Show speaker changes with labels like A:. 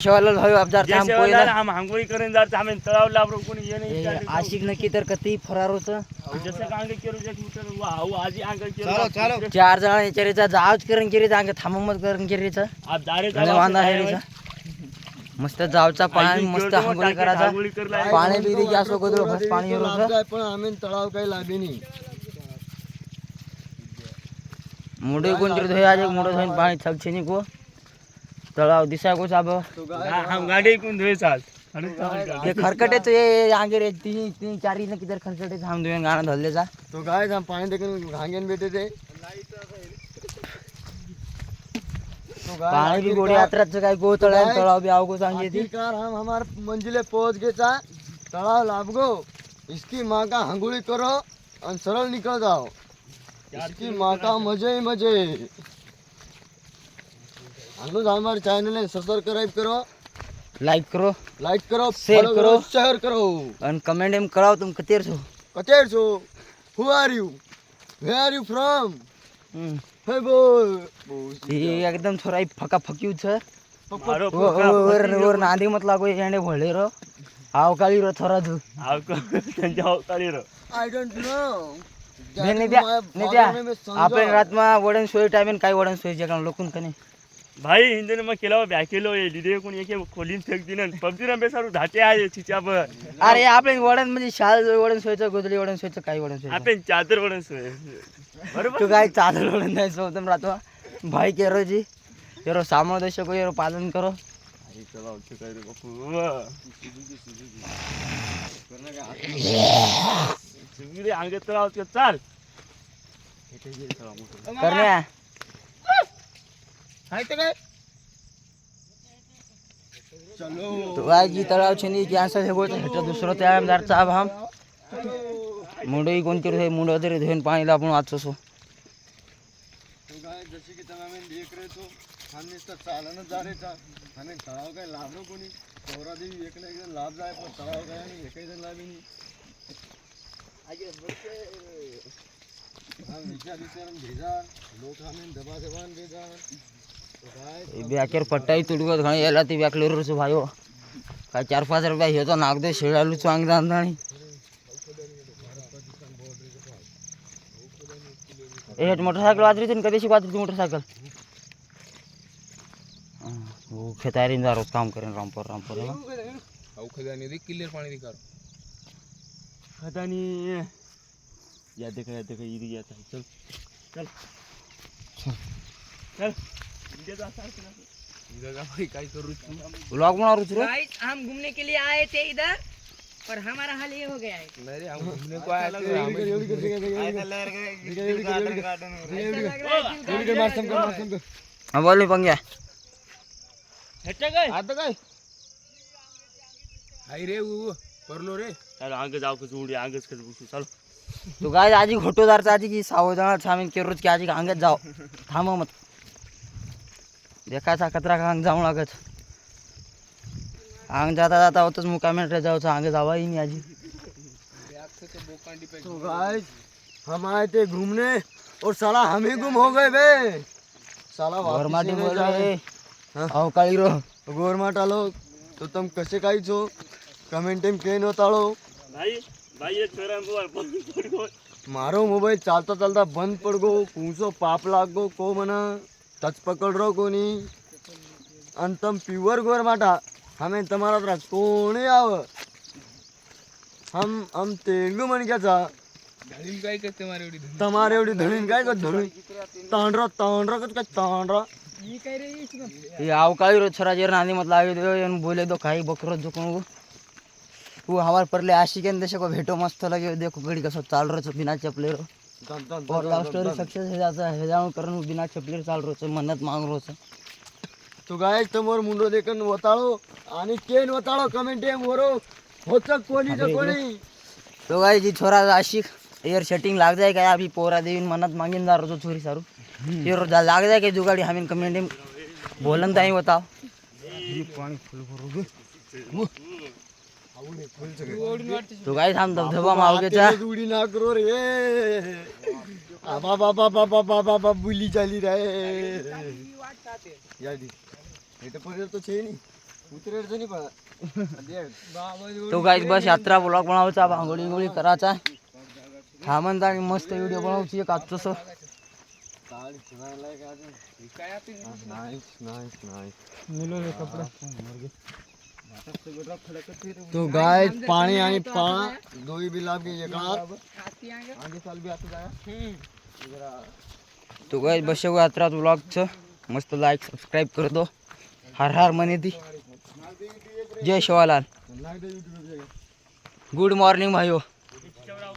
A: शिवाला भाई अबदार थांब
B: जेवायला हम हांगोळी करून जात आम्ही तळाव लाभरो कोणी ये नाही
A: आशिक नक्की तर कधी फरार होत
B: जसं कांगे केरो एक मीटर वाहू आजी आंगल केरो
C: चलो चलो
A: चार जण याच्यारीचा जावच करून केरी अंग थांबमत करून केरीचा
B: आप दारे
A: आणि वांदा हेरीचा मस्त जावचा पाणी मस्त हांगोळी करायचा पाणी बिरी गॅस वगैरे बस पाणी येतो
C: पण आम्ही तळाव काही लाभे नाही
A: मुडे कोणतरी धोय आज मुडे धोईन पाणी छगछे नी को तळाव दिसा को साब
B: हम गाडी कोण धुयचाल
A: हे खरकटे तो ये आगे रे तीन तीन चार ने किधर खरकटे थांब दोन गाणं धरलेचा
C: तो गाय हम पाणी देखून घांगेन बेटे ते
A: पाणी भी गोडी यात्राचं काय गो तळाव तळाव भी आवगो सांगे थी
C: आखिरकार हम हमार मंजिले पहुंच गए चा तड़ाव लाभ गो इसकी माँ का हंगुली करो और सरल निकल जाओ इसकी माँ का मजे ही मजे अनुज हमारे चैनल ने सब्सक्राइब करो
A: लाइक करो
C: शेयर
A: करो
C: करो
A: और कमेंट एम कराओ तुम कतेर छो
C: कतेर छो who are you where are you from हे बोल
A: ये एकदम थोड़ा फका फक्यू छ
B: मारो
A: वर नांदी मत लागो येणे भळे रो आवकाळी रो थोड़ा तू
B: त्यांच्या अवतारी रो
C: आई डोंट नो
A: नेत्या आपण रात मा वडन सोय टाइम काय वडन सोय जगन लोकून कने
B: भाई हिंदने मग केला बॅ केलो ये दिदे कोण एक खोलीन फेक दिन पबजी रंबे सारू धाटे आहे चिचा बर
A: अरे आपण वडन म्हणजे शाल वडन सोयचं गोदली वडन सोयचं काय वडन सोय
B: आपण चादर वडन सोय बरोबर
A: तू काय चादर वडन नाही सोतम रातो भाई केरो जी केरो सामो देश को येरो पालन करो
B: अरे चला उठ काय रे बापू सुगीरे अंगे तळाव ते चाल
A: करण्या
C: हाय ते काय चलो
A: तो आज जी तळाव छनी की असं हे गोट हेट दुसरं त्या आमदार चाब हम मुंडई कोण तरी मुंड तरी धुवून पाणी आपण वाचसो
C: तो गाय जशी की તમે देख रहे तो हमने तो चालन जा रे था हमें तळाव काय लाभलो कोणी चौरा देवी एकला एक लाभ जाय पण तळाव काय आणि एकही जण लाभी नाही हम विचार भेजा लोक हमें दबा दबान भेजा
A: ब्याकेर पट्टाई तुडगत घणी याला ती ब्याकलेरूच भायो काय 4-5 रुपया हे तो नाग दे शेळालू चांग जांदाणी ए मोटरसायकल वाजरी तीन कधीशी वाजरी मोटरसायकल वो खेतारीन जा रोज काम करेन रामपुर
D: औ खजाने दे क्लियर पानी दिखा
B: खदानी या देखा इधर या चल चल चल
D: इधर का भाई काय करू तू
A: व्लॉग बना रहा हूं
E: गाइस हम घूमने के लिए आए थे इधर पर हमारा हाल ये हो गया है
D: नहीं रे हम घूमने को आए थे हम
A: हां बोल नहीं पंग्या
B: हेटे काय
C: आता काय
D: हाय रे वो परलो रे
B: चल आगे जाओ कुछ उड़ी आगे से बुसू चल
A: तो गाय आजी घोटोदारचा आजी की सावधान छामीन के रोज की आजी अंगत जाओ थांबो मत देखाचा कचरा अंग जाऊ लागत अंग जाता जाता होतच मुकामेट रे जाऊचा अंग जावा ही नहीं आजी
C: तो गाइस हम आए थे घूमने और साला हम ही गुम हो गए बे साला
A: गौरमाटी
C: वापस
A: बोल
C: नहीं जा
A: रहे
C: हाँ?
A: अवकाळी रो
C: गोरमाटा लोग तो तुम कसे काही छो कमेंट में केन होताळो
B: भाई ये छोरा मोबाइल
C: मारो मोबाइल चालता चालता बंद पड़ गो कूसो पाप लाग गो को मना टच पकड़ रो कोनी अंतम प्युअर गोरमाटा हमें तुम्हारा त्रास कोणी आव हम तेलगू मनक्याचा
D: धडील काय करते मारे एवढी
C: तुम्हारे एवढी धडीन काय कर धडून तांडरा कच काय तांडरा
A: ये अवकाळी रो छोरा जेर नांदी मत लागे दो एन बोले दो खाई बकरो जो को वो हमार परले आशिकेन देश को भेटो मस्त लगे देखो गड़ी कसो चाल रो बिना चपले रो और लव स्टोरी सक्सेस हो जाता है जाऊं करन बिना चपले चाल रो मन्नत मांग रो
C: तो गाय तमोर मुंडो देखन वताळो आणि केन वताळो कमेंट एम वरो होत कोणी तो कोणी
A: तो गाय जी छोरा आशिक एयर सेटिंग लाग जाए क्या अभी पोरा देवीन मन्नत मांगिन दार जो छोरी सारू ये रो लाग जाए के जुगाड़ी हमें कमेंट में बोलन ताई बताओ ये पानी फुल भरोगे तो गाइस हम धबधबा में आओगे चा
C: उडी ना करो रे आबा बाबा बाबा बाबा बुली चाली रे यादी हे तर पर्यंत तो छे नाही
A: तो गाईज बस यात्रा ब्लॉग बनवायचा भांगोळी इंगोळी करायचा हा म्हणता आणि मस्त व्हिडिओ बनवायची एक आजचं असं.
C: तो गाय पाणी आणि पाळा दोही बी लाभ घे
A: तो गाईज बस यात्रा ब्लॉगचं मस्त लाईक सबस्क्राईब कर दो. हर हर मने दी. जय शिवालाल. गुड मॉर्निंग भाइयों.